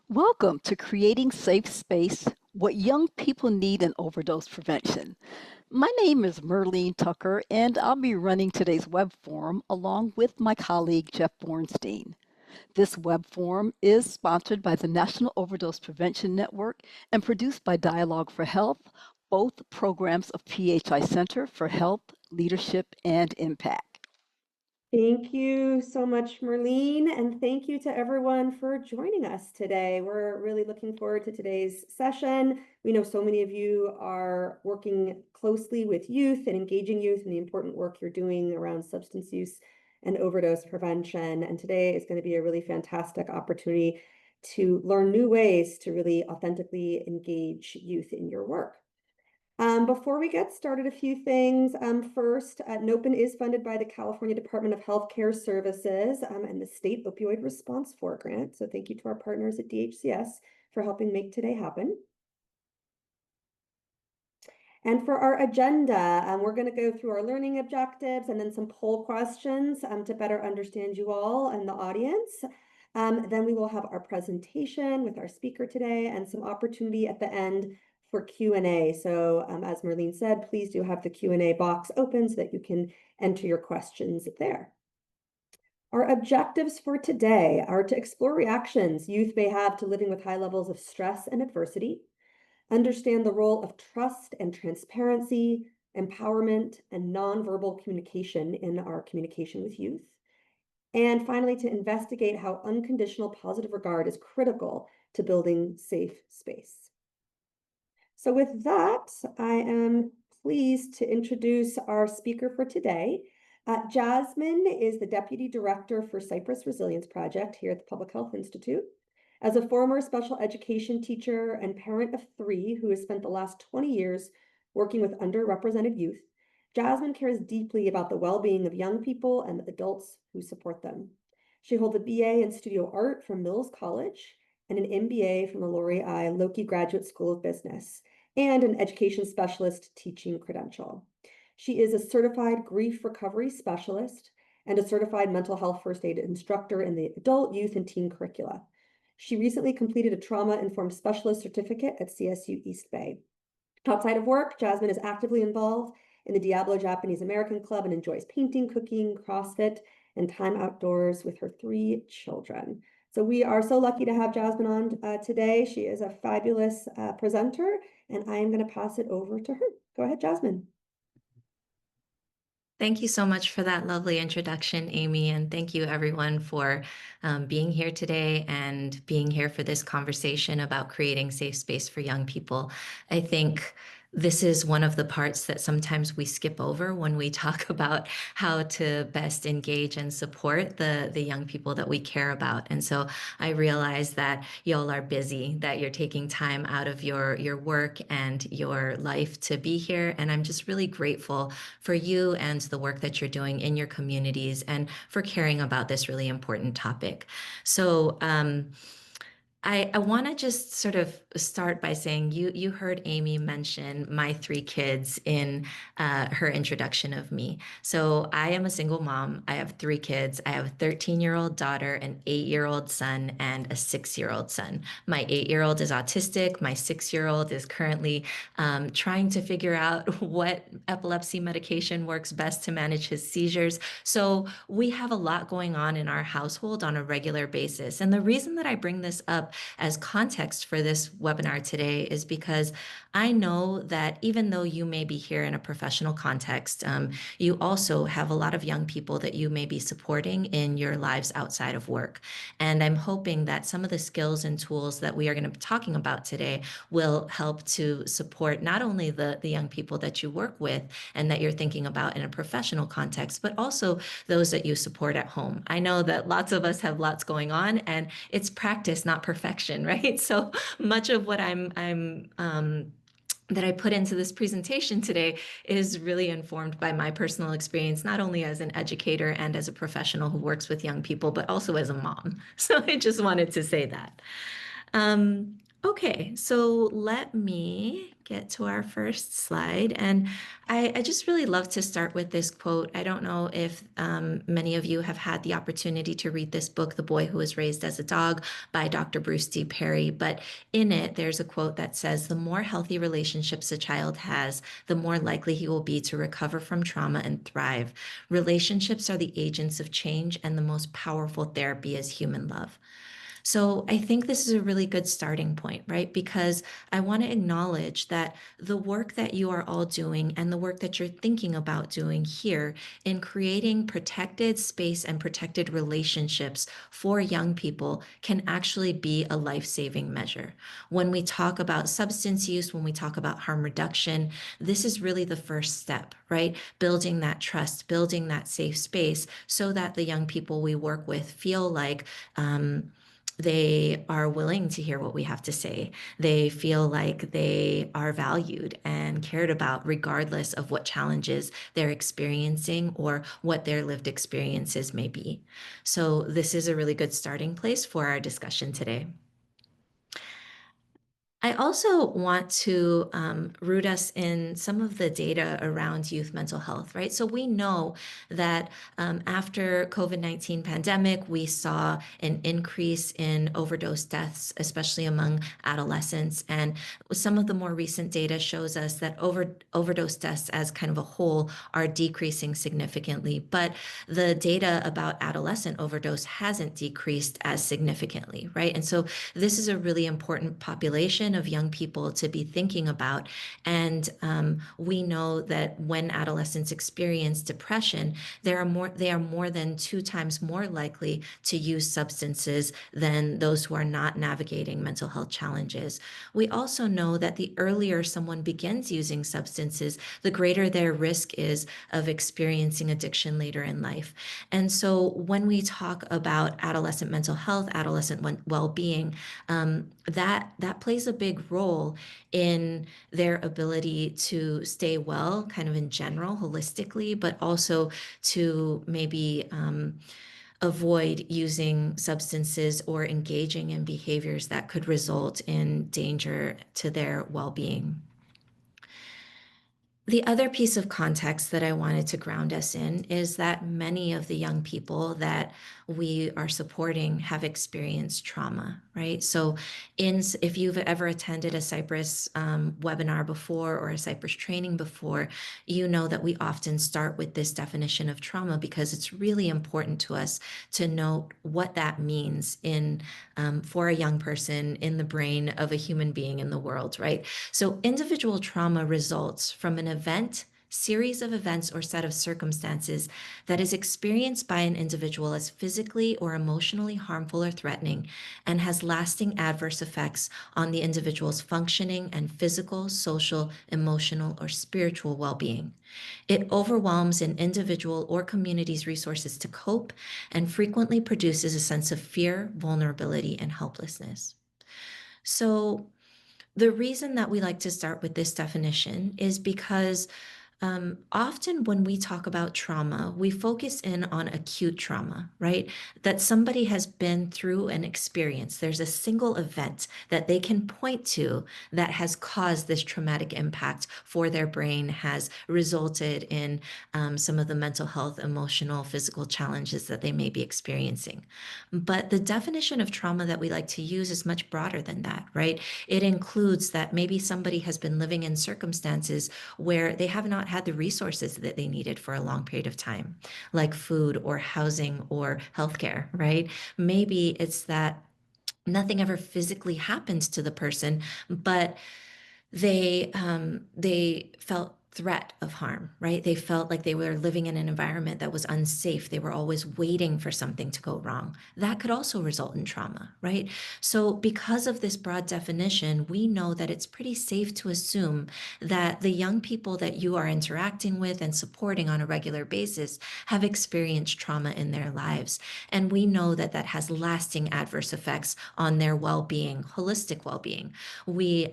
Welcome to Creating Safe Space, What Young People Need in Overdose Prevention. My name is Merlene Tucker, and I'll be running today's web forum along with my colleague Jeff Bornstein. This web forum is sponsored by the National Overdose Prevention Network and produced by Dialogue for Health, both programs of PHI Center for Health, Leadership, and Impact. Thank you so much, Merlene, and thank you to everyone for joining us today. We're really looking forward to today's session. We know so many of you are working closely with youth and engaging youth in the important work you're doing around substance use and overdose prevention. And today is going to be a really fantastic opportunity to learn new ways to really authentically engage youth in your work. Before we get started, a few things. First, NOPN is funded by the California Department of Healthcare Services and the State Opioid Response 4 grant. So thank you to our partners at DHCS for helping make today happen. And for our agenda, we're going to go through our learning objectives and then some poll questions to better understand you all and the audience. Then we will have our presentation with our speaker today and some opportunity at the end for Q&A. So as Merlene said, please do have the Q&A box open so that you can enter your questions there. Our objectives for today are to explore reactions youth may have to living with high levels of stress and adversity, understand the role of trust and transparency, empowerment, and nonverbal communication in our communication with youth. And finally, to investigate how unconditional positive regard is critical to building safe space. So with that, I am pleased to introduce our speaker for today. Jasmine is the Deputy Director for Cypress Resilience Project here at the Public Health Institute. As a former special education teacher and parent of 3 who has spent the last 20 years working with underrepresented youth, Jasmine cares deeply about the well-being of young people and the adults who support them. She holds a BA in studio art from Mills College and an MBA from the Laurie I. Loki Graduate School of Business, and an education specialist teaching credential. She is a certified grief recovery specialist and a certified mental health first aid instructor in the adult, youth, and teen curricula. She recently completed a trauma-informed specialist certificate at CSU East Bay. Outside of work, Jasmine is actively involved in the Diablo Japanese American Club and enjoys painting, cooking, CrossFit, and time outdoors with her 3 children. So we are so lucky to have Jasmine on today. She is a fabulous presenter, and I am going to pass it over to her. Go ahead, Jasmine. Thank you so much for that lovely introduction, Amy, and thank you everyone for being here today and being here for this conversation about creating safe space for young people. I think this is one of the parts that sometimes we skip over when we talk about how to best engage and support the young people that we care about. And so I realize that y'all are busy, that you're taking time out of your work and your life to be here. And I'm just really grateful for you and the work that you're doing in your communities and for caring about this really important topic. So I want to just sort of start by saying you heard Amy mention my 3 kids in her introduction of me. So I am a single mom. I have 3 kids. I have a 13-year-old daughter, an 8-year-old son, and a 6-year-old son. My 8-year-old is autistic. My 6-year-old is currently trying to figure out what epilepsy medication works best to manage his seizures. So we have a lot going on in our household on a regular basis. And the reason that I bring this up as context for this webinar today is because I know that even though you may be here in a professional context, you also have a lot of young people that you may be supporting in your lives outside of work. And I'm hoping that some of the skills and tools that we are going to be talking about today will help to support not only the young people that you work with and that you're thinking about in a professional context, but also those that you support at home. I know that lots of us have lots going on, and it's practice, not perfection, right? So much of what that I put into this presentation today is really informed by my personal experience, not only as an educator and as a professional who works with young people, but also as a mom. So I just wanted to say that. Okay, so let me get to our first slide. And I just really love to start with this quote. I don't know if many of you have had the opportunity to read this book, The Boy Who Was Raised as a Dog by Dr. Bruce D. Perry. But in it, there's a quote that says, "The more healthy relationships a child has, the more likely he will be to recover from trauma and thrive. Relationships are the agents of change, and the most powerful therapy is human love." So I think this is a really good starting point, right? Because I want to acknowledge that the work that you are all doing and the work that you're thinking about doing here in creating protected space and protected relationships for young people can actually be a life-saving measure. When we talk about substance use, when we talk about harm reduction, this is really the first step, right? Building that trust, building that safe space so that the young people we work with feel like they are willing to hear what we have to say. They feel like they are valued and cared about, regardless of what challenges they're experiencing or what their lived experiences may be. So, this is a really good starting place for our discussion today. I also want to root us in some of the data around youth mental health, right? So we know that after COVID-19 pandemic, we saw an increase in overdose deaths, especially among adolescents. And some of the more recent data shows us that overdose deaths as kind of a whole are decreasing significantly. But the data about adolescent overdose hasn't decreased as significantly, right? And so this is a really important population of young people to be thinking about. And we know that when adolescents experience depression, they are more than 2 times more likely to use substances than those who are not navigating mental health challenges. We also know that the earlier someone begins using substances, the greater their risk is of experiencing addiction later in life. And so when we talk about adolescent mental health, adolescent well-being, that plays a big role in their ability to stay well, kind of in general, holistically, but also to maybe avoid using substances or engaging in behaviors that could result in danger to their well-being. The other piece of context that I wanted to ground us in is that many of the young people that we are supporting have experienced trauma, right? So, if you've ever attended a Cypress webinar before or a Cypress training before, you know that we often start with this definition of trauma because it's really important to us to note what that means for a young person in the brain of a human being in the world, right? So individual trauma results from an event, series of events, or set of circumstances that is experienced by an individual as physically or emotionally harmful or threatening and has lasting adverse effects on the individual's functioning and physical, social, emotional, or spiritual well-being. It overwhelms an individual or community's resources to cope and frequently produces a sense of fear, vulnerability, and helplessness. So, the reason that we like to start with this definition is because often when we talk about trauma, we focus in on acute trauma, right? That somebody has been through an experience. There's a single event that they can point to that has caused this traumatic impact for their brain, has resulted in some of the mental health, emotional, physical challenges that they may be experiencing. But the definition of trauma that we like to use is much broader than that, right? It includes that maybe somebody has been living in circumstances where they have not had the resources that they needed for a long period of time, like food or housing or healthcare, right? Maybe it's that nothing ever physically happens to the person, but they felt threat of harm, right? They felt like they were living in an environment that was unsafe. They were always waiting for something to go wrong. That could also result in trauma, right? So because of this broad definition, we know that it's pretty safe to assume that the young people that you are interacting with and supporting on a regular basis have experienced trauma in their lives. And we know that that has lasting adverse effects on their well-being, holistic well-being. We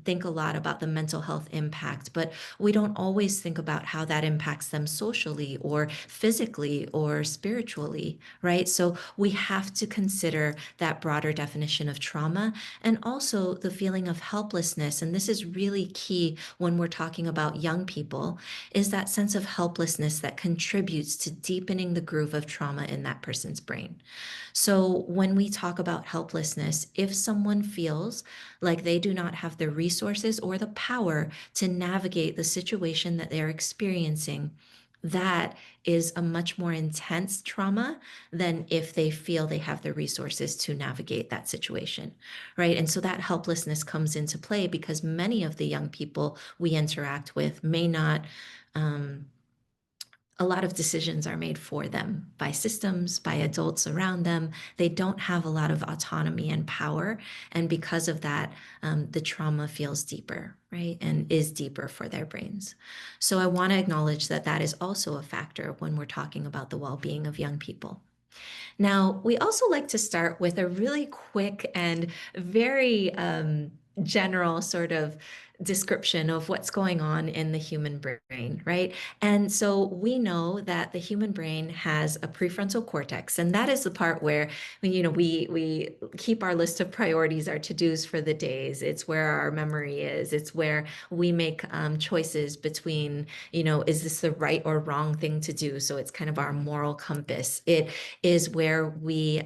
think a lot about the mental health impact, but we don't don't always think about how that impacts them socially or physically or spiritually, right? So we have to consider that broader definition of trauma and also the feeling of helplessness. And this is really key when we're talking about young people, is that sense of helplessness that contributes to deepening the groove of trauma in that person's brain. So when we talk about helplessness, if someone feels like they do not have the resources or the power to navigate the situation that they're experiencing, that is a much more intense trauma than if they feel they have the resources to navigate that situation, right? And so that helplessness comes into play because many of the young people we interact with may not. A lot of decisions are made for them by systems, by adults around them. They don't have a lot of autonomy and power. And because of that, the trauma feels deeper, right? And is deeper for their brains. So I want to acknowledge that that is also a factor when we're talking about the well being of young people. Now, we also like to start with a really quick and very general sort of description of what's going on in the human brain, right? And so we know that the human brain has a prefrontal cortex, and that is the part where we keep our list of priorities, our to-dos for the days. It's where our memory is. It's where we make choices between, is this the right or wrong thing to do? So it's kind of our moral compass. It is where we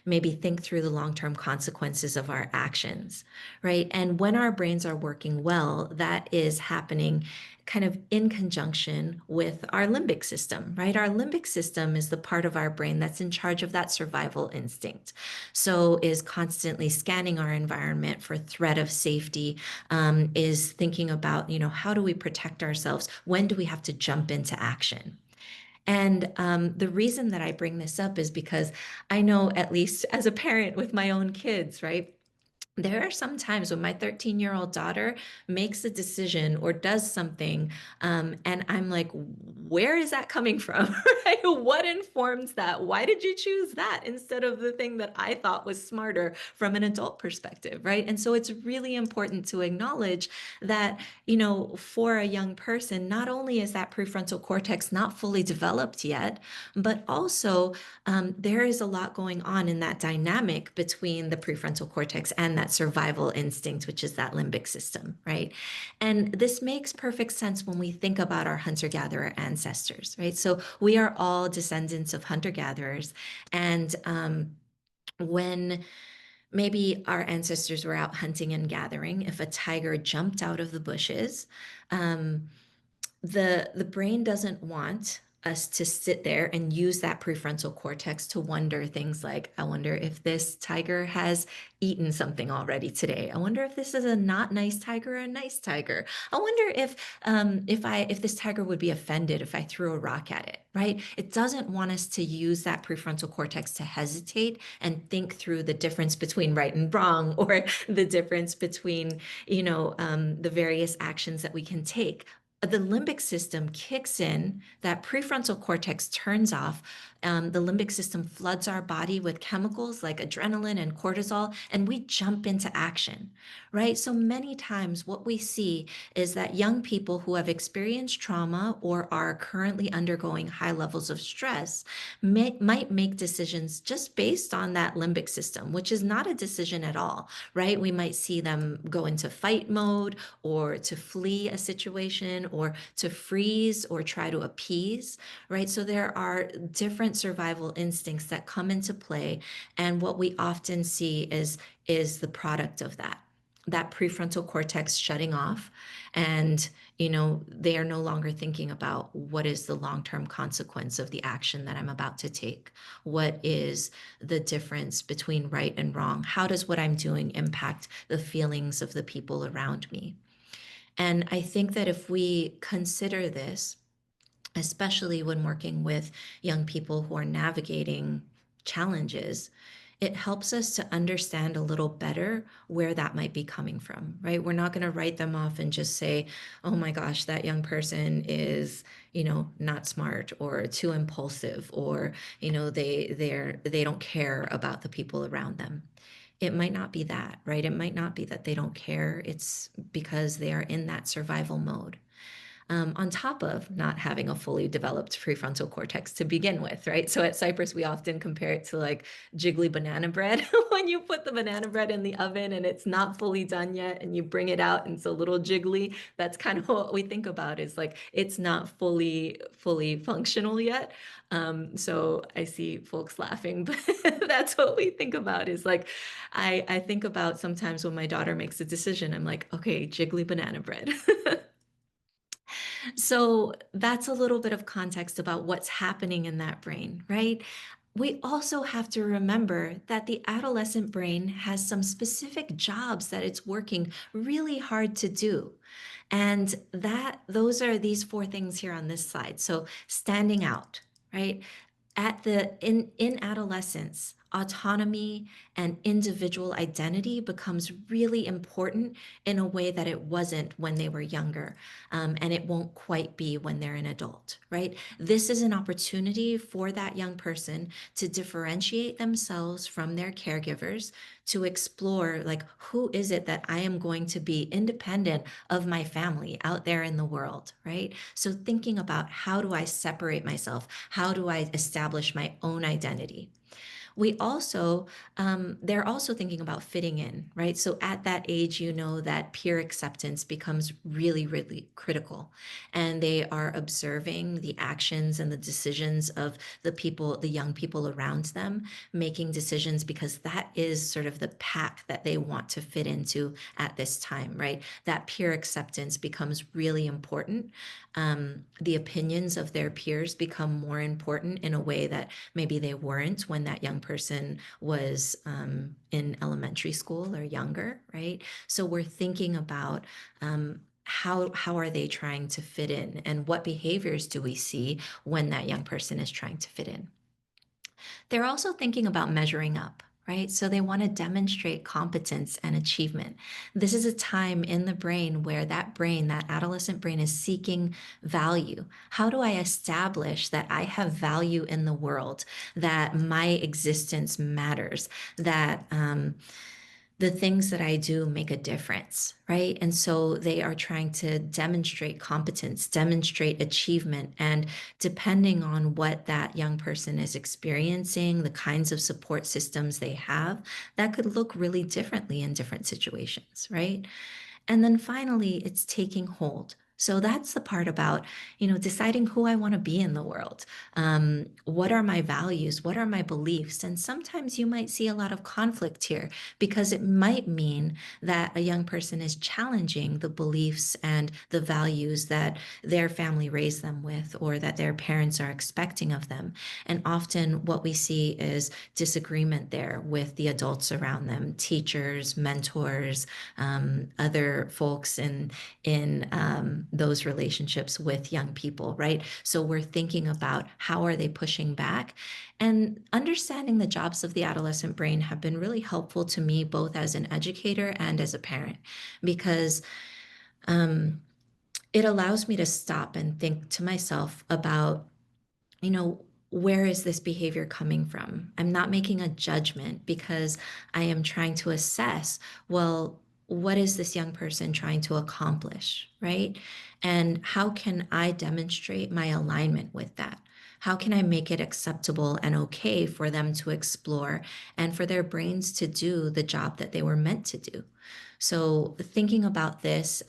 maybe think through the long-term consequences of our actions, right? And when our brains are working well, that is happening kind of in conjunction with our limbic system, right? Our limbic system is the part of our brain that's in charge of that survival instinct. So is constantly scanning our environment for threat of safety, is thinking about, how do we protect ourselves? When do we have to jump into action? And the reason that I bring this up is because I know, at least as a parent with my own kids, right? There are some times when my 13-year-old daughter makes a decision or does something, and I'm like, where is that coming from? Right? What informs that? Why did you choose that instead of the thing that I thought was smarter from an adult perspective, right? And so it's really important to acknowledge that, for a young person, not only is that prefrontal cortex not fully developed yet, but also there is a lot going on in that dynamic between the prefrontal cortex and that survival instinct, which is that limbic system, right? And this makes perfect sense when we think about our hunter-gatherer ancestors, right? So we are all descendants of hunter-gatherers. And when maybe our ancestors were out hunting and gathering, if a tiger jumped out of the bushes, um, the brain doesn't want us to sit there and use that prefrontal cortex to wonder things like, I wonder if this tiger has eaten something already today. I wonder if this is a not nice tiger or a nice tiger. I wonder if this tiger would be offended if I threw a rock at it, right? It doesn't want us to use that prefrontal cortex to hesitate and think through the difference between right and wrong, or the difference between, the various actions that we can take. The limbic system kicks in, that prefrontal cortex turns off. The limbic system floods our body with chemicals like adrenaline and cortisol, and we jump into action, right? So many times, what we see is that young people who have experienced trauma or are currently undergoing high levels of stress might make decisions just based on that limbic system, which is not a decision at all, right? We might see them go into fight mode, or to flee a situation, or to freeze or try to appease, right? So there are different survival instincts that come into play. And what we often see is the product of that prefrontal cortex shutting off. And, they are no longer thinking about what is the long-term consequence of the action that I'm about to take. What is the difference between right and wrong? How does what I'm doing impact the feelings of the people around me? And I think that if we consider this, especially when working with young people who are navigating challenges, it helps us to understand a little better where that might be coming from, right? We're not going to write them off and just say, oh my gosh, that young person is, not smart or too impulsive, or, they don't care about the people around them. It might not be that, right? It might not be that they don't care. It's because they are in that survival mode. on top of not having a fully developed prefrontal cortex to begin with, right? So at Cypress, we often compare it to like jiggly banana bread. When you put the banana bread in the oven and it's not fully done yet, and you bring it out and it's a little jiggly, that's kind of what we think about, is like it's not fully functional yet. So I see folks laughing, but that's what we think about, is like I think about sometimes when my daughter makes a decision, I'm like, okay, jiggly banana bread. So that's a little bit of context about what's happening in that brain, right? We also have to remember that the adolescent brain has some specific jobs that it's working really hard to do. And that those are these four things here on this slide. So standing out, right? In adolescence, autonomy and individual identity becomes really important in a way that it wasn't when they were younger, and it won't quite be when they're an adult, right? This is an opportunity for that young person to differentiate themselves from their caregivers, to explore, like, who is it that I am going to be independent of my family out there in the world, right? So thinking about, how do I separate myself? How do I establish my own identity? We also, they're also thinking about fitting in, right? So at that age, you know that peer acceptance becomes really, really critical. And they are observing the actions and the decisions of the people, the young people around them, making decisions because that is sort of the pack that they want to fit into at this time, right? That peer acceptance becomes really important. The opinions of their peers become more important in a way that maybe they weren't when that young person was in elementary school or younger, right? So we're thinking about how are they trying to fit in, and what behaviors do we see when that young person is trying to fit in? They're also thinking about measuring up. Right? So they want to demonstrate competence and achievement. This is a time in the brain where that brain, that adolescent brain, is seeking value. How do I establish that I have value in the world, that my existence matters, that the things that I do make a difference, right? And so they are trying to demonstrate competence, demonstrate achievement. And depending on what that young person is experiencing, the kinds of support systems they have, that could look really differently in different situations, right? And then finally, it's taking hold. So that's the part about, deciding who I want to be in the world. What are my values? What are my beliefs? And sometimes you might see a lot of conflict here, because it might mean that a young person is challenging the beliefs and the values that their family raised them with, or that their parents are expecting of them. And often what we see is disagreement there with the adults around them, teachers, mentors, other folks in those relationships with young people, right? So we're thinking about, how are they pushing back? And understanding the jobs of the adolescent brain have been really helpful to me, both as an educator and as a parent, because um, it allows me to stop and think to myself about, you know, where is this behavior coming from? I'm not making a judgment, because I am trying to assess, well, what is this young person trying to accomplish, right? And how can I demonstrate my alignment with that? How can I make it acceptable and okay for them to explore, and for their brains to do the job that they were meant to do? So, thinking about this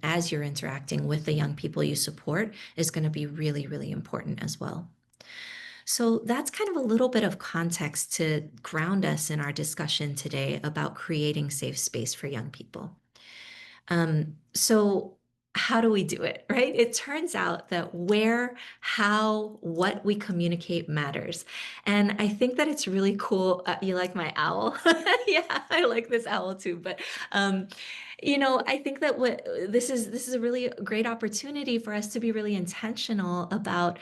as you're interacting with the young people you support is going to be really, really important as well. So that's kind of a little bit of context to ground us in our discussion today about creating safe space for young people. So how do we do it, right? It turns out that where, how, what we communicate matters. And I think that it's really cool. You like my owl? Yeah, I like this owl too. But I think that what this is a really great opportunity for us to be really intentional about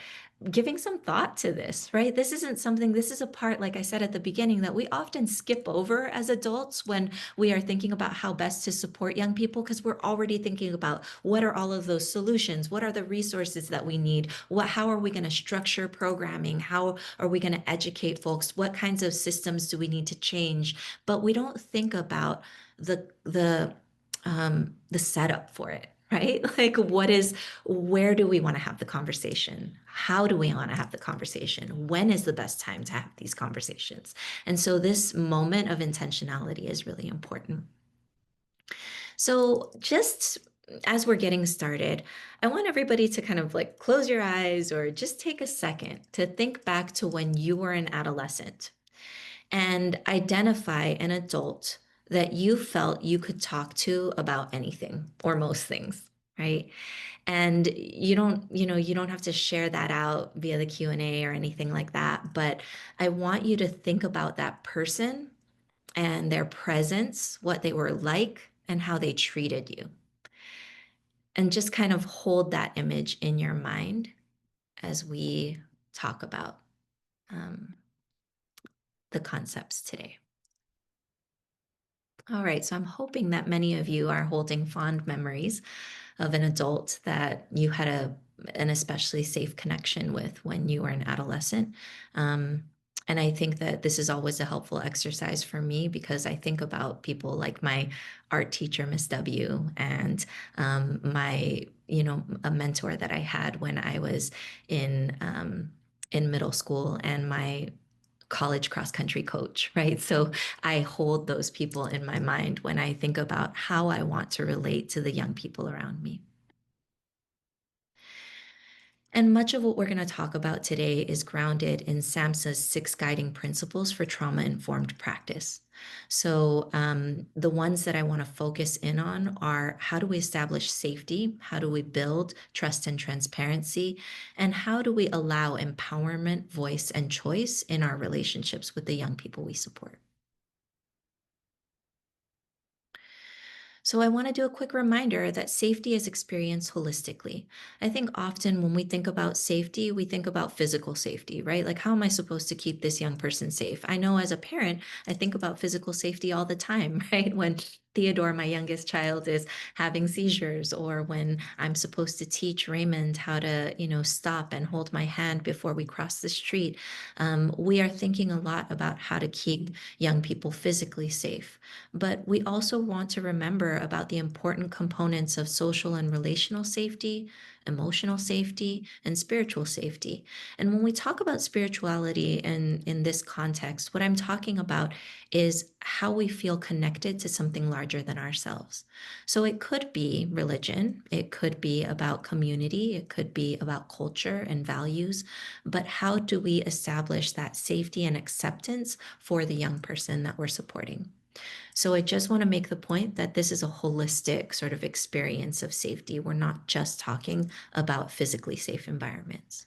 giving some thought to this, right? This isn't something, this is a part, like I said at the beginning, that we often skip over as adults when we are thinking about how best to support young people, because we're already thinking about, what are all of those solutions? What are the resources that we need? How are we going to structure programming? How are we going to educate folks? What kinds of systems do we need to change? But we don't think about the setup for it, right? Like, where do we want to have the conversation? How do we want to have the conversation? When is the best time to have these conversations? And so this moment of intentionality is really important. So just as we're getting started, I want everybody to kind of like close your eyes or just take a second to think back to when you were an adolescent and identify an adult that you felt you could talk to about anything or most things, right? And you don't have to share that out via the Q&A or anything like that, but I want you to think about that person and their presence, what they were like, and how they treated you. And just kind of hold that image in your mind as we talk about um, the concepts today. All right, so I'm hoping that many of you are holding fond memories of an adult that you had an especially safe connection with when you were an adolescent. Um, and I think that this is always a helpful exercise for me because I think about people like my art teacher, Miss W, and my, a mentor that I had when I was in middle school, and my college cross country coach, right? So I hold those people in my mind when I think about how I want to relate to the young people around me. And much of what we're going to talk about today is grounded in SAMHSA's 6 guiding principles for trauma-informed practice. So the ones that I want to focus in on are: how do we establish safety? How do we build trust and transparency? And how do we allow empowerment, voice, and choice in our relationships with the young people we support? So I want to do a quick reminder that safety is experienced holistically. I think often when we think about safety, we think about physical safety, right? Like, how am I supposed to keep this young person safe? I know as a parent, I think about physical safety all the time, right? When Theodore, my youngest child, is having seizures, or when I'm supposed to teach Raymond how to, stop and hold my hand before we cross the street. We are thinking a lot about how to keep young people physically safe. But we also want to remember about the important components of social and relational safety, emotional safety, and spiritual safety. And when we talk about spirituality in this context, what I'm talking about is how we feel connected to something larger than ourselves. So it could be religion, it could be about community, it could be about culture and values, but how do we establish that safety and acceptance for the young person that we're supporting? So I just want to make the point that this is a holistic sort of experience of safety. We're not just talking about physically safe environments.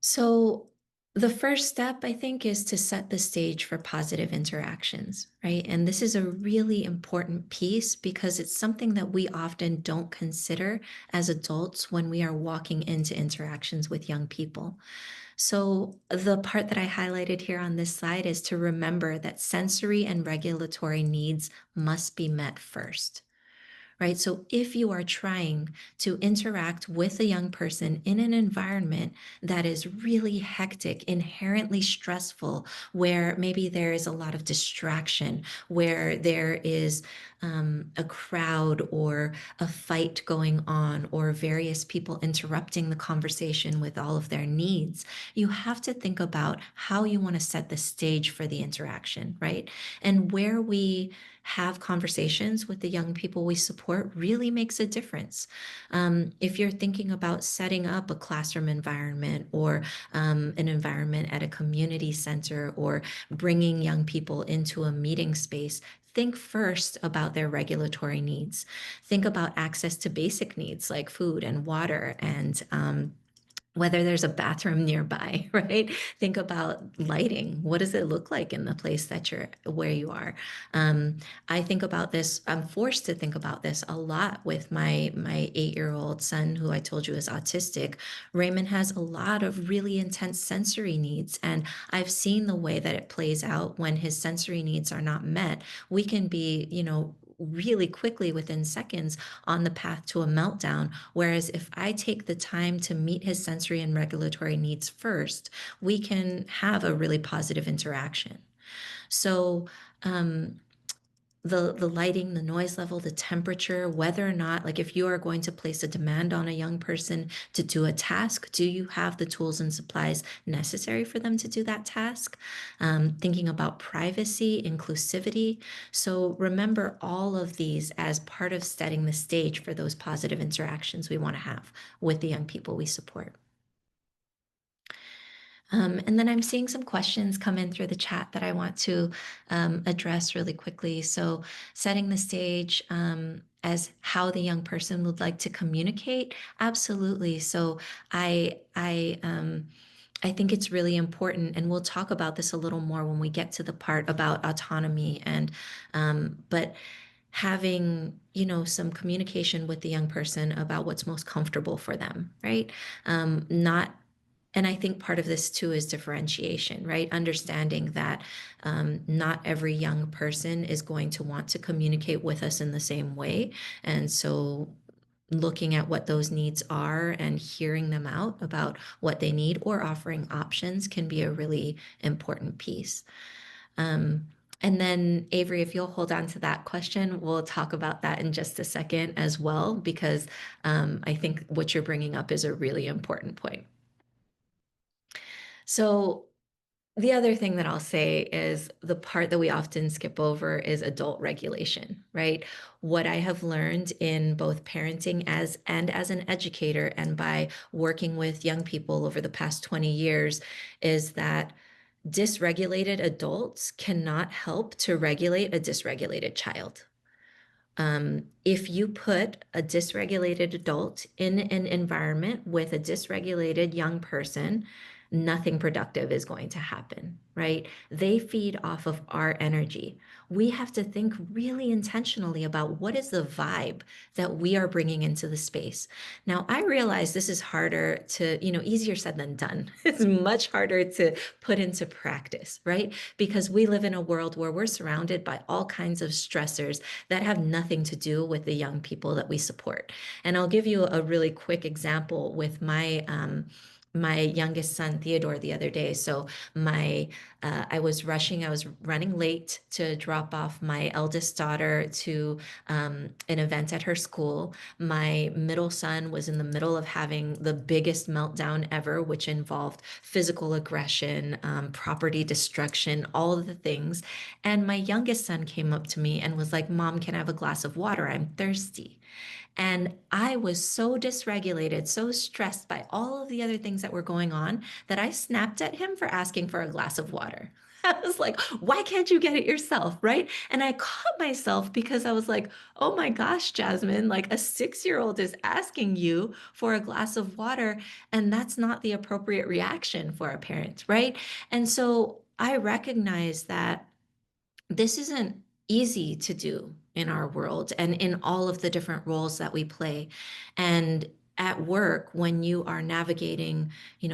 So the first step, I think, is to set the stage for positive interactions, right? And this is a really important piece because it's something that we often don't consider as adults when we are walking into interactions with young people. So the part that I highlighted here on this slide is to remember that sensory and regulatory needs must be met first, right? So if you are trying to interact with a young person in an environment that is really hectic, inherently stressful, where maybe there is a lot of distraction, where there is a crowd or a fight going on, or various people interrupting the conversation with all of their needs, you have to think about how you want to set the stage for the interaction, right? And where we have conversations with the young people we support really makes a difference. If you're thinking about setting up a classroom environment, or an environment at a community center, or bringing young people into a meeting space, think first about their regulatory needs. Think about access to basic needs like food and water, and whether there's a bathroom nearby, right? Think about lighting. What does it look like in the place that where you are? I think about this. I'm forced to think about this a lot with my 8-year-old son, who I told you is autistic. Raymond has a lot of really intense sensory needs, and I've seen the way that it plays out when his sensory needs are not met. We can be, really quickly, within seconds, on the path to a meltdown. Whereas if I take the time to meet his sensory and regulatory needs first, we can have a really positive interaction. So, the lighting, the noise level, the temperature, whether or not, like if you are going to place a demand on a young person to do a task, do you have the tools and supplies necessary for them to do that task? Thinking about privacy, inclusivity. So remember all of these as part of setting the stage for those positive interactions we want to have with the young people we support. And then I'm seeing some questions come in through the chat that I want to address really quickly. So, setting the stage as how the young person would like to communicate, absolutely. So, I think it's really important, and we'll talk about this a little more when we get to the part about autonomy and, but having some communication with the young person about what's most comfortable for them, right? Not and I think part of this too is differentiation, right? Understanding that not every young person is going to want to communicate with us in the same way. And so looking at what those needs are and hearing them out about what they need or offering options can be a really important piece. And then, Avery, if you'll hold on to that question, we'll talk about that in just a second as well, because I think what you're bringing up is a really important point. So the other thing that I'll say is the part that we often skip over is adult regulation, right? What I have learned in both parenting as an educator and by working with young people over the past 20 years is that dysregulated adults cannot help to regulate a dysregulated child. If you put a dysregulated adult in an environment with a dysregulated young person, nothing productive is going to happen, right? They feed off of our energy. We have to think really intentionally about what is the vibe that we are bringing into the space. Now, I realize this is harder to, easier said than done. It's much harder to put into practice, right? Because we live in a world where we're surrounded by all kinds of stressors that have nothing to do with the young people that we support. And I'll give you a really quick example with my youngest son Theodore the other day. So I was running late to drop off my eldest daughter to an event at her school. My middle son was in the middle of having the biggest meltdown ever, which involved physical aggression, property destruction, all of the things. And my youngest son came up to me and was like, "Mom, can I have a glass of water? I'm thirsty." And I was so dysregulated, so stressed by all of the other things that were going on that I snapped at him for asking for a glass of water. I was like, "Why can't you get it yourself?" Right? And I caught myself because I was like, "Oh my gosh, Jasmine, like a 6-year-old is asking you for a glass of water, and that's not the appropriate reaction for a parent." Right? And so I recognize that this isn't easy to do in our world and in all of the different roles that we play. And at work, when you are navigating,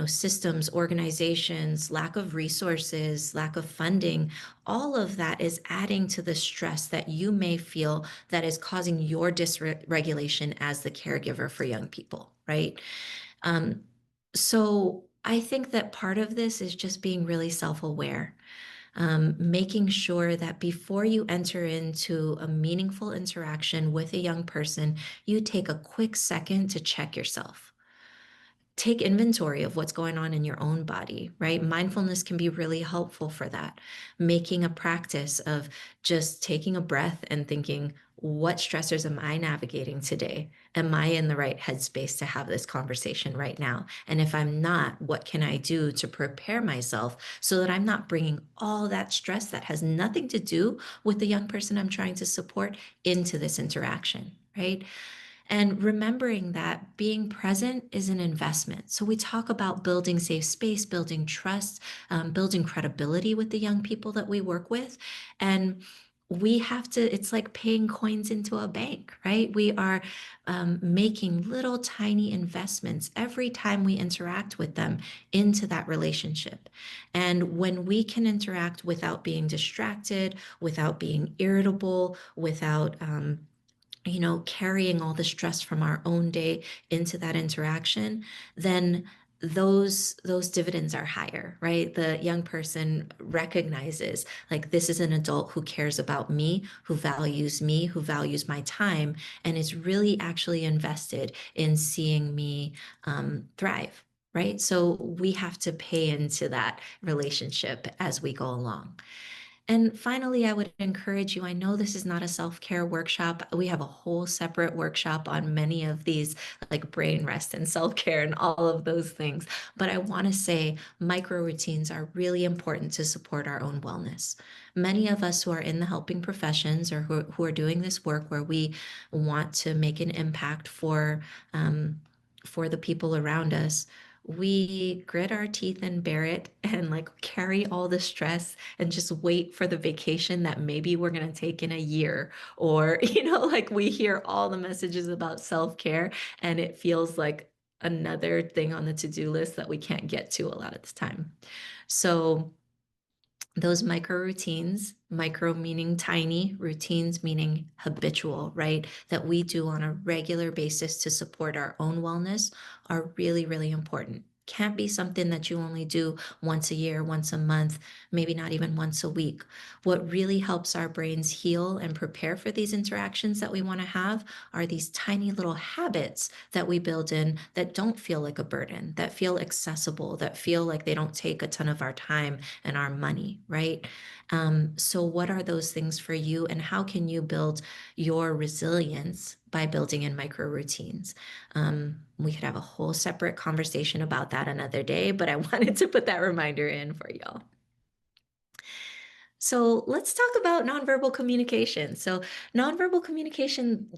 systems, organizations, lack of resources, lack of funding, all of that is adding to the stress that you may feel that is causing your dysregulation as the caregiver for young people, right? Um, so I think that part of this is just being really self-aware, making sure that before you enter into a meaningful interaction with a young person, you take a quick second to check yourself. Take inventory of what's going on in your own body, right? Mindfulness can be really helpful for that. Making a practice of just taking a breath and thinking, what stressors am I navigating today? Am I in the right headspace to have this conversation right now? And if I'm not, what can I do to prepare myself so that I'm not bringing all that stress that has nothing to do with the young person I'm trying to support into this interaction, right? And remembering that being present is an investment. So we talk about building safe space, building trust, building credibility with the young people that we work with. And we have to, it's like paying coins into a bank, right? We are making little tiny investments every time we interact with them into that relationship. And when we can interact without being distracted, without being irritable, without, carrying all the stress from our own day into that interaction, then those dividends are higher, right? The young person recognizes like this is an adult who cares about me, who values my time, and is really actually invested in seeing me thrive, right? So we have to pay into that relationship as we go along. And finally, I would encourage you. I know this is not a self-care workshop. We have a whole separate workshop on many of these, like brain rest and self-care and all of those things. But I want to say micro routines are really important to support our own wellness. Many of us who are in the helping professions or who are doing this work where we want to make an impact for the people around us, we grit our teeth and bear it and like carry all the stress and just wait for the vacation that maybe we're going to take in a year. Or, like we hear all the messages about self-care and it feels like another thing on the to-do list that we can't get to a lot of the time. So those micro routines, micro meaning tiny, routines meaning habitual, right? That we do on a regular basis to support our own wellness are really, really important. Can't be something that you only do once a year, once a month, maybe not even once a week. What really helps our brains heal and prepare for these interactions that we want to have are these tiny little habits that we build in that don't feel like a burden, that feel accessible, that feel like they don't take a ton of our time and our money, right? So, what are those things for you, and how can you build your resilience by building in micro routines? We could have a whole separate conversation about that another day, but I wanted to put that reminder in for y'all. So let's talk about nonverbal communication. So, nonverbal communication,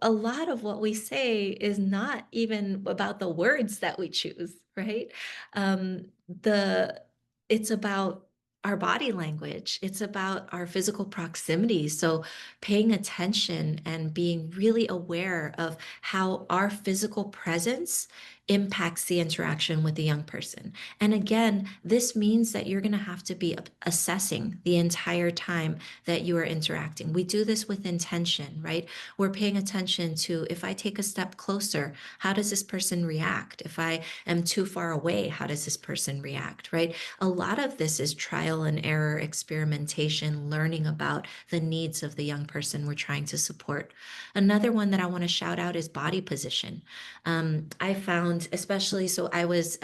a lot of what we say is not even about the words that we choose, right? The It's about our body language. It's about our physical proximity. So, paying attention and being really aware of how our physical presence impacts the interaction with the young person. And again, this means that you're going to have to be assessing the entire time that you are interacting. We do this with intention, right? We're paying attention to, if I take a step closer, how does this person react? If I am too far away, how does this person react, right? A lot of this is trial and error, experimentation, learning about the needs of the young person we're trying to support. Another one that I want to shout out is body position. I found, especially, so I was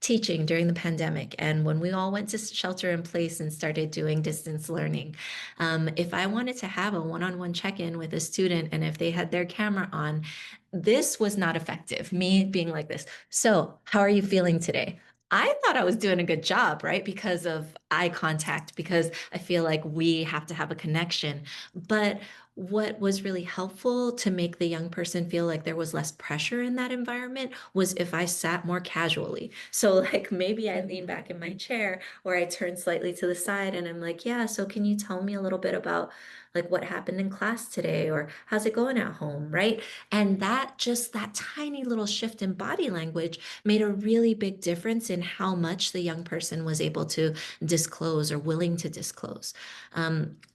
teaching during the pandemic, and when we all went to shelter in place and started doing distance learning, if I wanted to have a one-on-one check-in with a student, and if they had their camera on, this was not effective. Me being like this. So, how are you feeling today? I thought I was doing a good job, right? Because of eye contact, because I feel like we have to have a connection. But what was really helpful to make the young person feel like there was less pressure in that environment was if I sat more casually. So, like, maybe I lean back in my chair or I turn slightly to the side and I'm like, yeah, so can you tell me a little bit about like what happened in class today or how's it going at home, right? And that tiny little shift in body language made a really big difference in how much the young person was able to disclose or willing to disclose.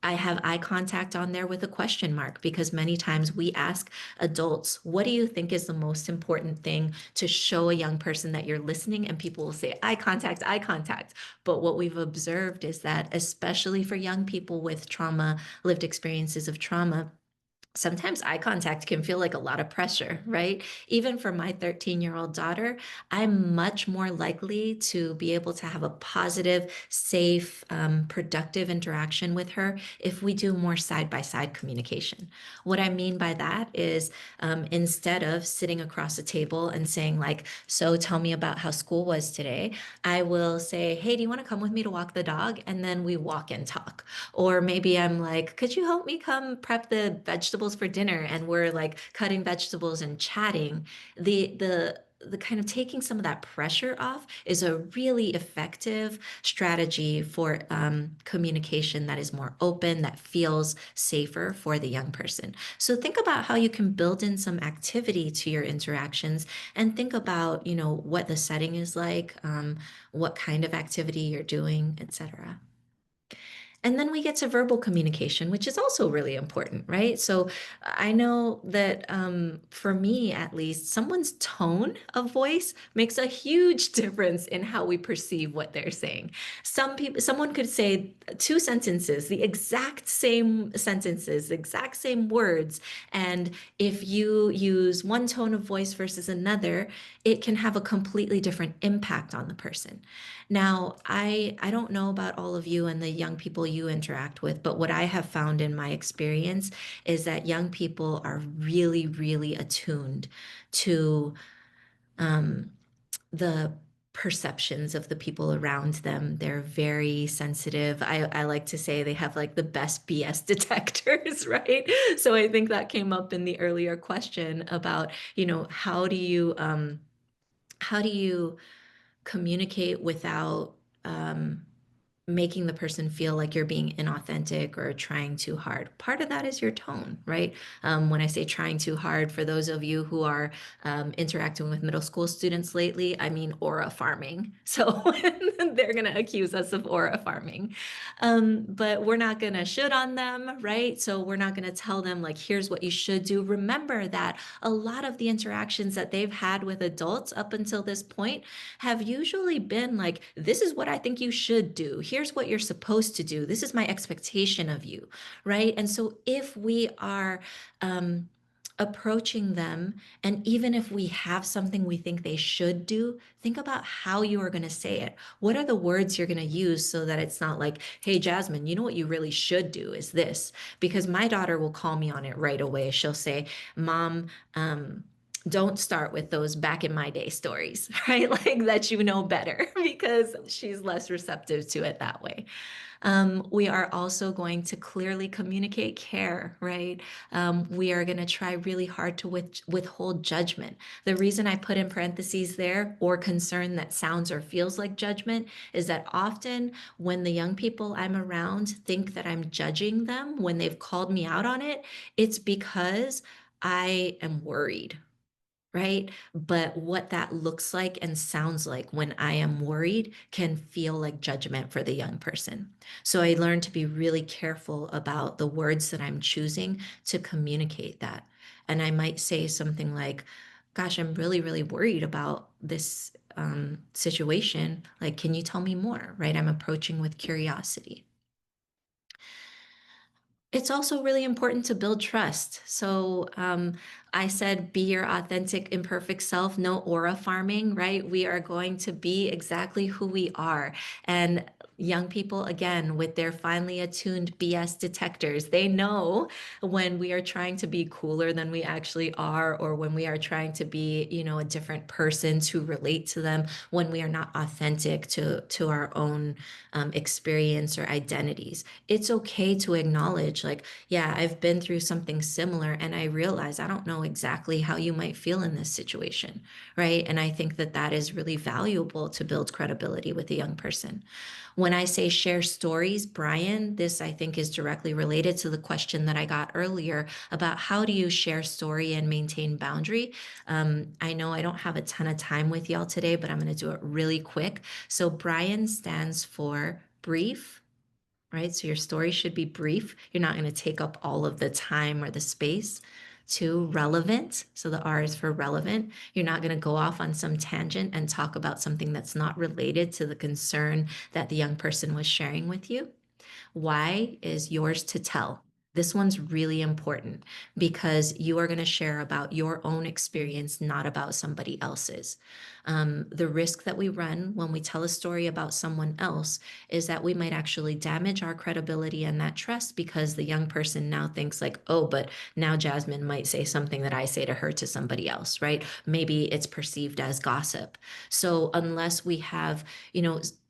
I have eye contact on there with a question mark because many times we ask adults, what do you think is the most important thing to show a young person that you're listening? And people will say eye contact, eye contact. But what we've observed is that, especially for young people with trauma, lived experiences of trauma, sometimes eye contact can feel like a lot of pressure, right? Even for my 13-year-old daughter, I'm much more likely to be able to have a positive, safe, productive interaction with her if we do more side-by-side communication. What I mean by that is instead of sitting across a table and saying like, so tell me about how school was today, I will say, hey, do you want to come with me to walk the dog? And then we walk and talk. Or maybe I'm like, could you help me come prep the vegetables for dinner? And we're like cutting vegetables and chatting. The kind of taking some of that pressure off is a really effective strategy for communication that is more open, that feels safer for the young person. So think about how you can build in some activity to your interactions and think about, what the setting is like, what kind of activity you're doing, etc. And then we get to verbal communication, which is also really important, right? So I know that for me, at least, someone's tone of voice makes a huge difference in how we perceive what they're saying. Someone could say two sentences, the exact same sentences, the exact same words. And if you use one tone of voice versus another, it can have a completely different impact on the person. Now, I don't know about all of you and the young people you interact with, but what I have found in my experience is that young people are really, really attuned to um, the perceptions of the people around them. They're very sensitive. I like to say they have like the best BS detectors, right? So I think that came up in the earlier question about, how do you communicate without um, making the person feel like you're being inauthentic or trying too hard. Part of that is your tone, right? When I say trying too hard, for those of you who are interacting with middle school students lately, I mean aura farming. So they're going to accuse us of aura farming. But we're not going to should on them, right? So we're not going to tell them, like, here's what you should do. Remember that a lot of the interactions that they've had with adults up until this point have usually been like, this is what I think you should do. Here's what you're supposed to do. This is my expectation of you, right? And so if we are approaching them, and even if we have something we think they should do, think about how you are going to say it. What are the words you're going to use so that it's not like, hey, Jasmine, you know what you really should do is this? Because my daughter will call me on it right away. She'll say, Mom, don't start with those back in my day stories, right? Like that you know better because she's less receptive to it that way. We are also going to clearly communicate care, right? We are going to try really hard to withhold judgment. The reason I put in parentheses there, or concern that sounds or feels like judgment, is that often when the young people I'm around think that I'm judging them when they've called me out on it, it's because I am worried, right? But what that looks like and sounds like when I am worried can feel like judgment for the young person. So I learned to be really careful about the words that I'm choosing to communicate that. And I might say something like, gosh, I'm really, really worried about this situation. Like, can you tell me more, right? I'm approaching with curiosity. It's also really important to build trust. So I said, be your authentic, imperfect self, no aura farming, right? We are going to be exactly who we are. And young people, again, with their finely attuned BS detectors, they know when we are trying to be cooler than we actually are, or when we are trying to be, a different person to relate to them, when we are not authentic to our own experience or identities. It's okay to acknowledge, like, yeah, I've been through something similar and I realize I don't know exactly how you might feel in this situation, right? And I think that that is really valuable to build credibility with a young person. When I say share stories, Brian, this I think is directly related to the question that I got earlier about how do you share story and maintain boundary. I know I don't have a ton of time with y'all today, but I'm going to do it really quick. So Brian stands for brief, right? So your story should be brief. You're not going to take up all of the time or the space. Two, relevant. So the R is for relevant. You're not going to go off on some tangent and talk about something that's not related to the concern that the young person was sharing with you. Why is yours to tell. This one's really important because you are going to share about your own experience, not about somebody else's. The risk that we run when we tell a story about someone else is that we might actually damage our credibility and that trust because the young person now thinks like, oh, but now Jasmine might say something that I say to her to somebody else, right? Maybe it's perceived as gossip. So unless we have,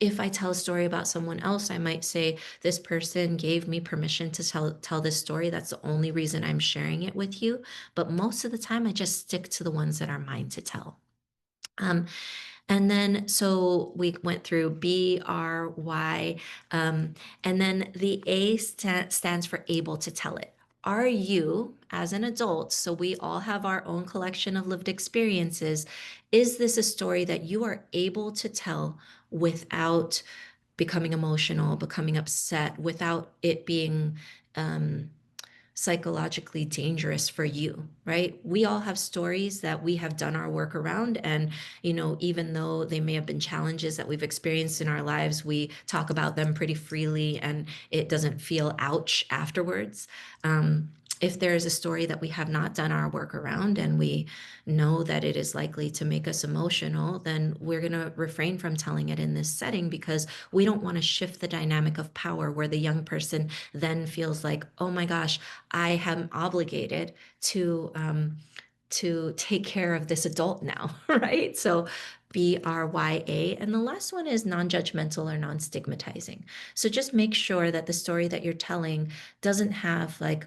if I tell a story about someone else, I might say, this person gave me permission to tell this story. That's the only reason I'm sharing it with you. But most of the time, I just stick to the ones that are mine to tell. Um, and then, so we went through B, R, Y, and then the A stands for able to tell it. Are you, as an adult, so we all have our own collection of lived experiences, is this a story that you are able to tell without becoming emotional, becoming upset without it being psychologically dangerous for you, right? We all have stories that we have done our work around. And, even though they may have been challenges that we've experienced in our lives, we talk about them pretty freely and it doesn't feel ouch afterwards. If there is a story that we have not done our work around and we know that it is likely to make us emotional, then we're going to refrain from telling it in this setting because we don't want to shift the dynamic of power where the young person then feels like, oh my gosh, I am obligated to take care of this adult now, right? So BRYA. And the last one is non-judgmental or non-stigmatizing. So just make sure that the story that you're telling doesn't have like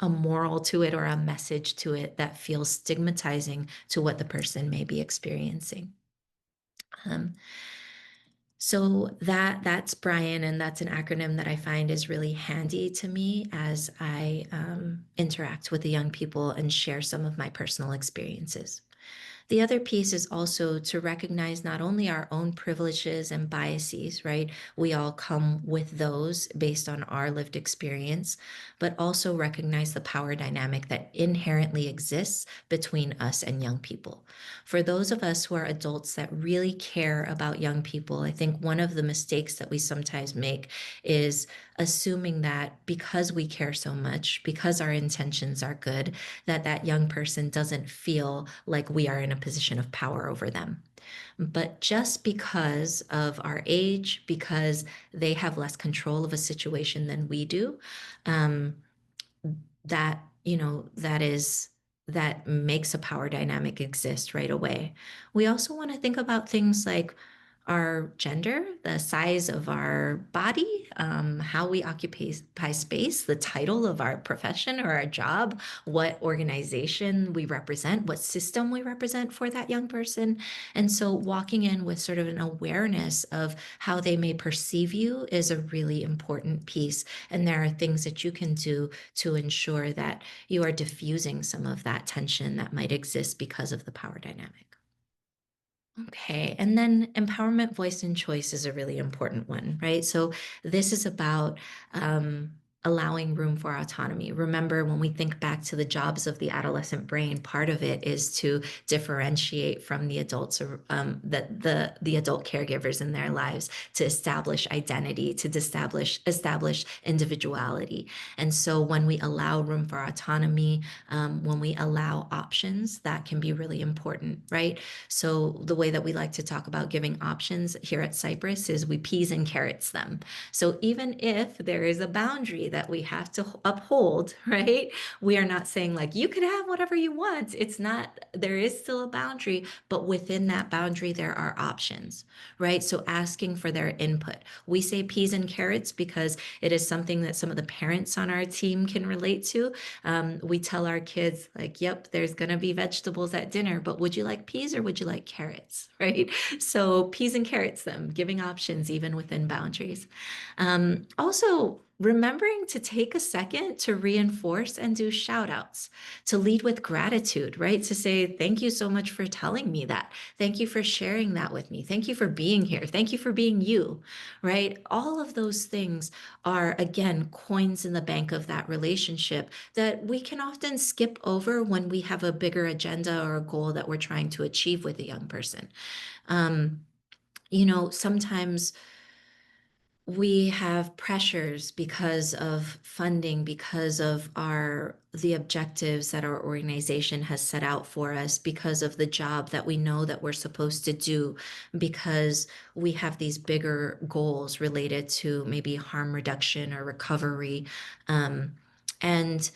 a moral to it or a message to it that feels stigmatizing to what the person may be experiencing. So that's Brian, and that's an acronym that I find is really handy to me as I interact with the young people and share some of my personal experiences. The other piece is also to recognize not only our own privileges and biases, right? We all come with those based on our lived experience, but also recognize the power dynamic that inherently exists between us and young people. For those of us who are adults that really care about young people, I think one of the mistakes that we sometimes make is assuming that because we care so much, because our intentions are good, that young person doesn't feel like we are in a position of power over them. But just because of our age, because they have less control of a situation than we do, um, that that makes a power dynamic exist right away. We also want to think about things like our gender, the size of our body, how we occupy space, the title of our profession or our job, what organization we represent, what system we represent for that young person. And so walking in with sort of an awareness of how they may perceive you is a really important piece. And there are things that you can do to ensure that you are diffusing some of that tension that might exist because of the power dynamic. Okay, and then empowerment, voice, and choice is a really important one, right? So this is about allowing room for autonomy. Remember, when we think back to the jobs of the adolescent brain, part of it is to differentiate from the adults, the adult caregivers in their lives, to establish identity, to establish individuality. And so, when we allow room for autonomy, when we allow options, that can be really important, right? So the way that we like to talk about giving options here at Cypress is we peas and carrots them. So even if there is a boundary that we have to uphold, right? We are not saying like, you can have whatever you want. It's not, there is still a boundary, but within that boundary, there are options, right? So asking for their input. We say peas and carrots because it is something that some of the parents on our team can relate to. We tell our kids like, yep, there's going to be vegetables at dinner, but would you like peas or would you like carrots, right? So peas and carrots them, giving options even within boundaries. Also, remembering to take a second to reinforce and do shout outs, to lead with gratitude, right? To say, thank you so much for telling me that. Thank you for sharing that with me. Thank you for being here. Thank you for being you, right? All of those things are, again, coins in the bank of that relationship that we can often skip over when we have a bigger agenda or a goal that we're trying to achieve with a young person. Sometimes we have pressures because of funding, because of the objectives that our organization has set out for us, because of the job that we know that we're supposed to do, because we have these bigger goals related to maybe harm reduction or recovery. And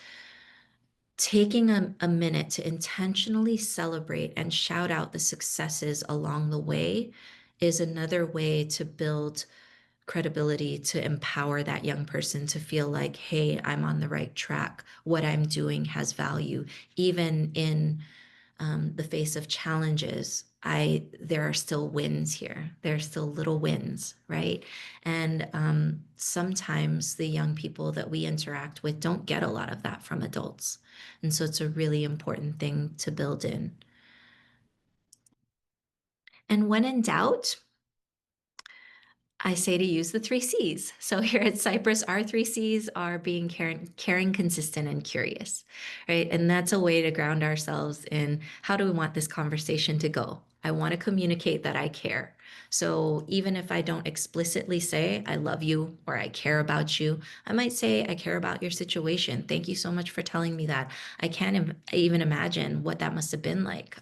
taking a minute to intentionally celebrate and shout out the successes along the way is another way to build credibility, to empower that young person to feel like, hey, I'm on the right track. What I'm doing has value. Even in the face of challenges, there are still wins here. There are still little wins, right? And sometimes the young people that we interact with don't get a lot of that from adults. And so it's a really important thing to build in. And when in doubt, I say to use the three C's. So here at Cypress, our three C's are being caring, consistent, and curious, right? And that's a way to ground ourselves in how do we want this conversation to go? I want to communicate that I care. So even if I don't explicitly say I love you or I care about you, I might say I care about your situation. Thank you so much for telling me that. I can't even imagine what that must have been like.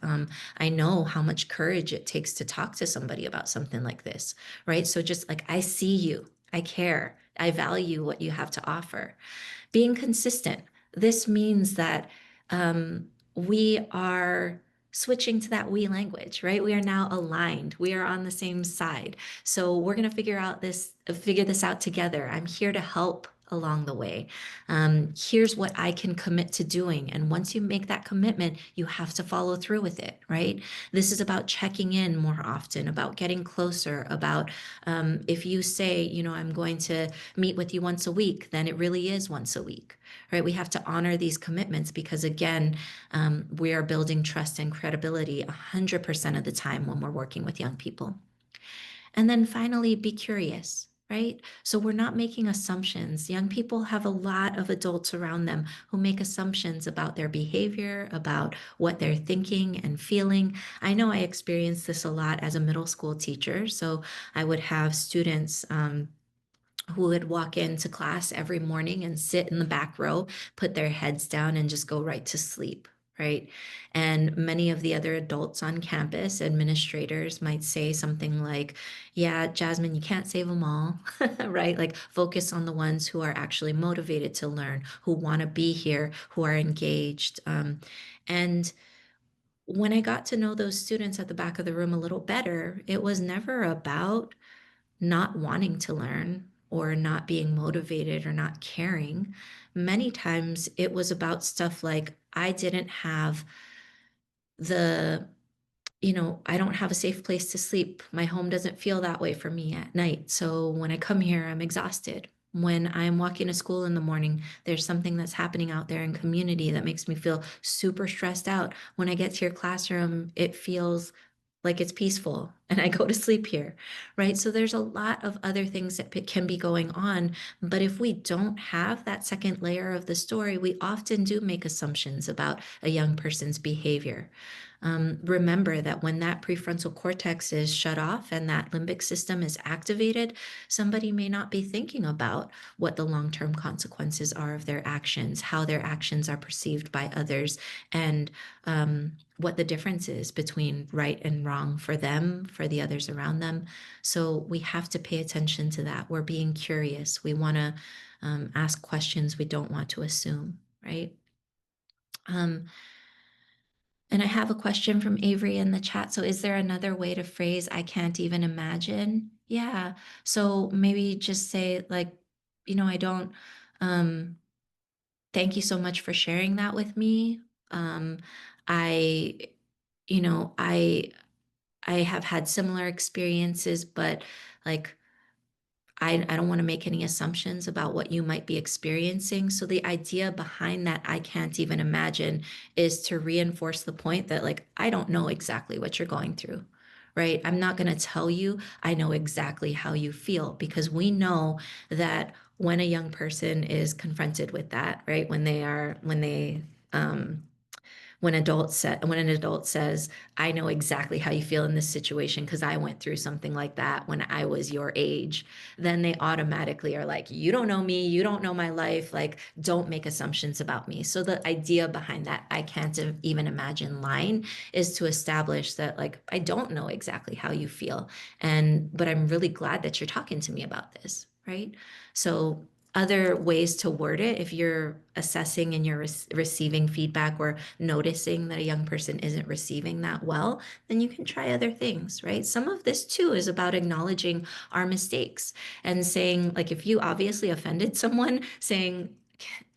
I know how much courage it takes to talk to somebody about something like this, right? So just like, I see you, I care, I value what you have to offer. Being consistent. This means that we are switching to that we language, right? We are now aligned. We are on the same side. So we're going to figure this out together. I'm here to help along the way. Here's what I can commit to doing. And once you make that commitment, you have to follow through with it, right? This is about checking in more often, about getting closer, about if you say, I'm going to meet with you once a week, then it really is once a week, right? We have to honor these commitments because, again, we are building trust and credibility 100% of the time when we're working with young people. And then finally, be curious, right? So we're not making assumptions. Young people have a lot of adults around them who make assumptions about their behavior, about what they're thinking and feeling. I know I experienced this a lot as a middle school teacher. So I would have students who would walk into class every morning and sit in the back row, put their heads down, and just go right to sleep. Right. And many of the other adults on campus, administrators might say something like, yeah, Jasmine, you can't save them all. Right. Like focus on the ones who are actually motivated to learn, who want to be here, who are engaged. And when I got to know those students at the back of the room a little better, it was never about not wanting to learn or not being motivated or not caring. Many times it was about stuff like I didn't have the I don't have a safe place to sleep. My home doesn't feel that way for me at night. So when I come here, I'm exhausted. When I'm walking to school in the morning, there's something that's happening out there in community that makes me feel super stressed out. When I get to your classroom, it feels like it's peaceful and I go to sleep here, right? So there's a lot of other things that can be going on. But if we don't have that second layer of the story, we often do make assumptions about a young person's behavior. Remember that when that prefrontal cortex is shut off and that limbic system is activated, somebody may not be thinking about what the long-term consequences are of their actions, how their actions are perceived by others, and what the difference is between right and wrong for them, for the others around them. So we have to pay attention to that. We're being curious. We want to ask questions we don't want to assume, right? Um, and I have a question from Avery in the chat. So is there another way to phrase I can't even imagine? Yeah. So maybe just say like, I don't thank you so much for sharing that with me. I you know, I have had similar experiences, but like I don't want to make any assumptions about what you might be experiencing. So the idea behind that I can't even imagine is to reinforce the point that like I don't know exactly what you're going through. Right? I'm not going to tell you I know exactly how you feel because we know that when a young person is confronted with that, right? When an adult says, I know exactly how you feel in this situation because I went through something like that when I was your age, then they automatically are like, you don't know me, you don't know my life, like don't make assumptions about me. So the idea behind that I can't even imagine line is to establish that like I don't know exactly how you feel, but I'm really glad that you're talking to me about this, right? So other ways to word it, if you're assessing and you're receiving feedback or noticing that a young person isn't receiving that well, then you can try other things, right? Some of this too is about acknowledging our mistakes and saying, like, if you obviously offended someone, saying,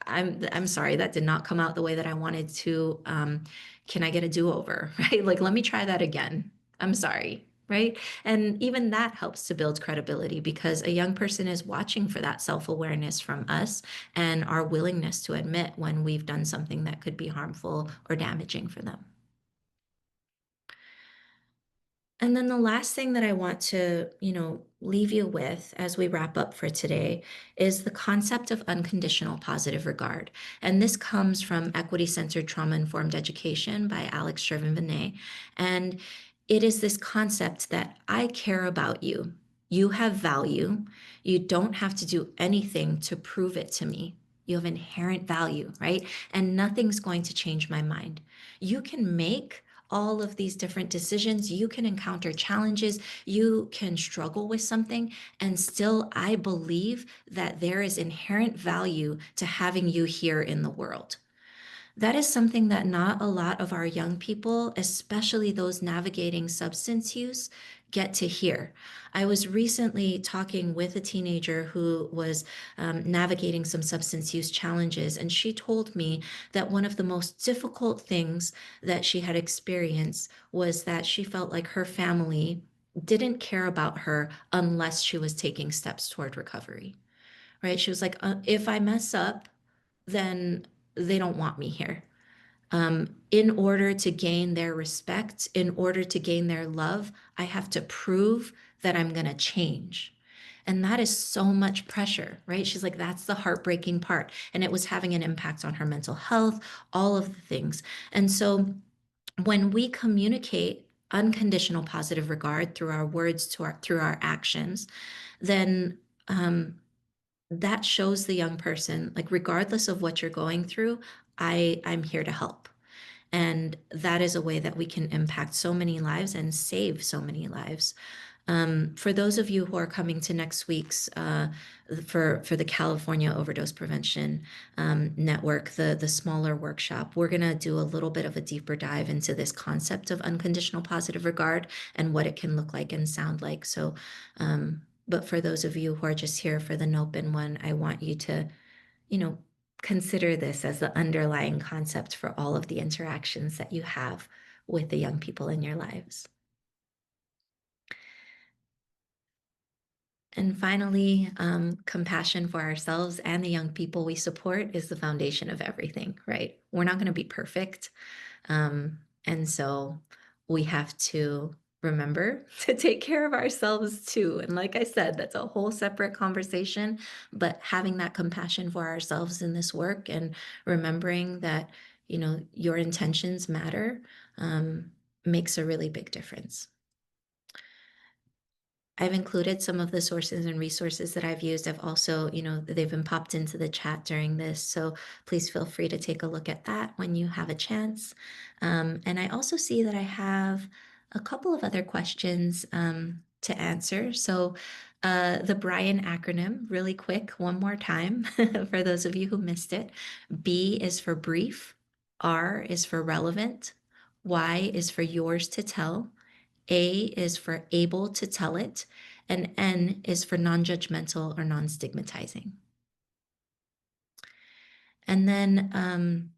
I'm sorry, that did not come out the way that I wanted to. Can I get a do-over? Right? Like, let me try that again. I'm sorry. Right. And even that helps to build credibility because a young person is watching for that self-awareness from us and our willingness to admit when we've done something that could be harmful or damaging for them. And then the last thing that I want to, leave you with as we wrap up for today is the concept of unconditional positive regard. And this comes from Equity Centered Trauma Informed Education by Alex Shervin-Vinay. And it is this concept that I care about you. You have value. You don't have to do anything to prove it to me. You have inherent value, right? And nothing's going to change my mind. You can make all of these different decisions. You can encounter challenges. You can struggle with something. And still, I believe that there is inherent value to having you here in the world. That is something that not a lot of our young people, especially those navigating substance use, get to hear. I was recently talking with a teenager who was navigating some substance use challenges, and she told me that one of the most difficult things that she had experienced was that she felt like her family didn't care about her unless she was taking steps toward recovery, right? She was like, if I mess up, then they don't want me here. In order to gain their respect, in order to gain their love, I have to prove that I'm going to change. And that is so much pressure, right? She's like, that's the heartbreaking part. And it was having an impact on her mental health, all of the things. And so when we communicate unconditional positive regard through our words through our actions, then that shows the young person, like, regardless of what you're going through, I'm here to help. And that is a way that we can impact so many lives and save so many lives. For those of you who are coming to next week's for the California Overdose Prevention Network, the smaller workshop, we're gonna do a little bit of a deeper dive into this concept of unconditional positive regard and what it can look like and sound like. So, but for those of you who are just here for the NOPIN one, I want you to, you know, consider this as the underlying concept for all of the interactions that you have with the young people in your lives. And finally, compassion for ourselves and the young people we support is the foundation of everything, right? We're not going to be perfect. And so we have to remember to take care of ourselves too. And like I said, that's a whole separate conversation, but having that compassion for ourselves in this work and remembering that, your intentions matter, makes a really big difference. I've included some of the sources and resources that I've used. I've also, they've been popped into the chat during this. So please feel free to take a look at that when you have a chance. And I also see that I have a couple of other questions to answer. So the Brian acronym, really quick, one more time for those of you who missed it. B is for brief, R is for relevant, Y is for yours to tell. A is for able to tell it, and N is for non-judgmental or non-stigmatizing. And then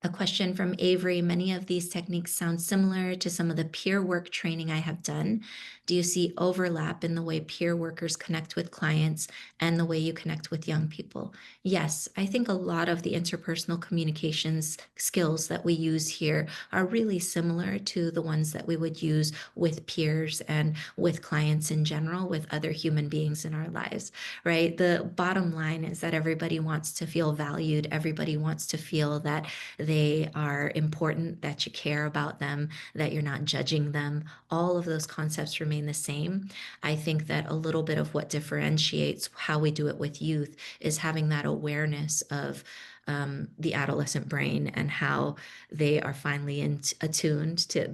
a question from Avery. Many of these techniques sound similar to some of the peer work training I have done. Do you see overlap in the way peer workers connect with clients and the way you connect with young people? Yes, I think a lot of the interpersonal communications skills that we use here are really similar to the ones that we would use with peers and with clients in general, with other human beings in our lives, right? The bottom line is that everybody wants to feel valued. Everybody wants to feel that they are important, that you care about them, that you're not judging them. All of those concepts remain the same. I think that a little bit of what differentiates how we do it with youth is having that awareness of the adolescent brain and how they are finally attuned to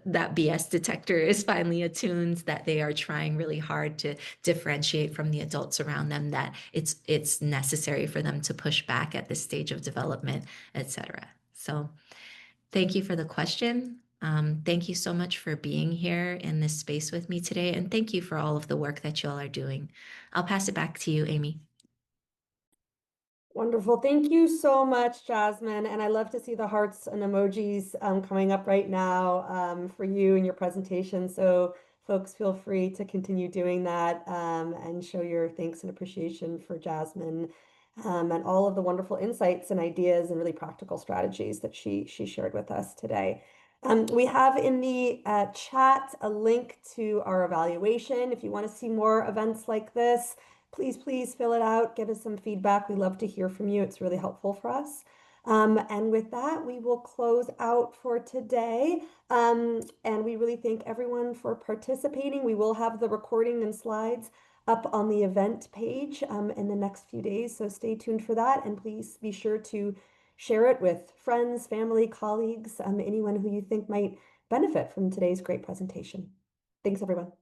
that BS detector is finally attuned, that they are trying really hard to differentiate from the adults around them, that it's necessary for them to push back at this stage of development, etc. So thank you for the question. Thank you so much for being here in this space with me today. And thank you for all of the work that you all are doing. I'll pass it back to you, Amy. Wonderful. Thank you so much, Jasmine. And I love to see the hearts and emojis coming up right now for you and your presentation. So folks, feel free to continue doing that and show your thanks and appreciation for Jasmine and all of the wonderful insights and ideas and really practical strategies that she shared with us today. We have in the chat a link to our evaluation. If you want to see more events like this, please fill it out. Give us some feedback. We love to hear from you. It's really helpful for us. And with that, we will close out for today. And we really thank everyone for participating. We will have the recording and slides up on the event page in the next few days. So stay tuned for that. And please be sure to share it with friends, family, colleagues, anyone who you think might benefit from today's great presentation. Thanks, everyone.